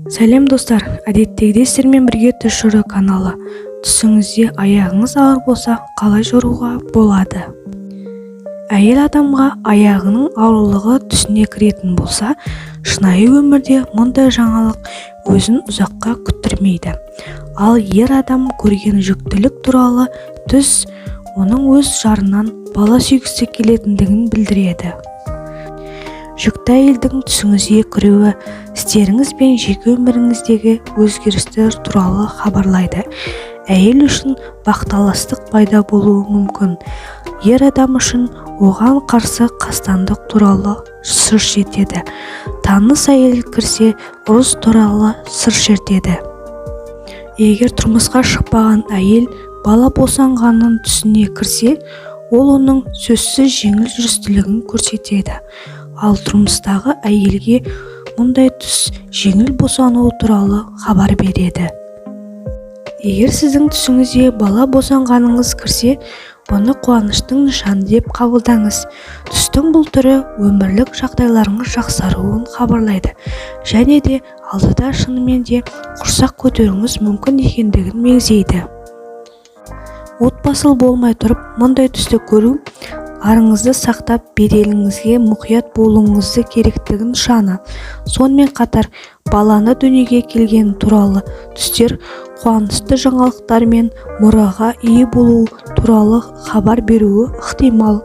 Сәлем достар, әдеттегідей сіздермен бірге түс жүру каналы. Түсіңізде аяғыңыз ауыр болса, қалай жүруға болады? Әйел адамға аяғының ауырлығы түсіне кіретін болса, шынайы өмірде мұндай жаңалық өзін ұзаққа күттірмейді. Ал ер адам көрген жүктілік туралы түс оның өз жарынан бала сүйгісі келетіндігін білдіреді. Жүкті әйелдің түсіңізге кіруі істеріңіз бен жеке өміріңіздегі өзгерістер туралы хабарлайды. Әйел үшін бақталастық пайда болуы мүмкін. Ер адам үшін оған қарсы қастандық туралы сыр шертеді. Таныс әйел кірсе, ұрыс туралы сыр шертеді. Егер тұрмысқа шықпаған әйел бала босанғанның түсіне кірсе, ол оның сөзсіз жеңіл жүрістілігін көрсетеді. Ал тұрмыстағы әйелге мұндай түс жеңіл босану туралы хабар береді. Егер сіздің түсіңізге бала босанғаныңыз кірсе, оны қуаныштың нышаны деп қабылдаңыз. Түстің бұл түрі өмірлік жағдайларыңыз жақсаруын хабарлайды және де алдыда шынымен де құрсақ көтеруіңіз мүмкін екендігін мегзейді. Отбасылы болмай тұрып, мұндай түсті көру арыңызды сақтап, беделіңізге мұқият болуыңызды керектігін нышаны. Сонымен қатар, баланы дүниеге келген туралы түстер қуанышты жаңалықтар мен мұраға ие болу туралы хабар беруі ықтимал.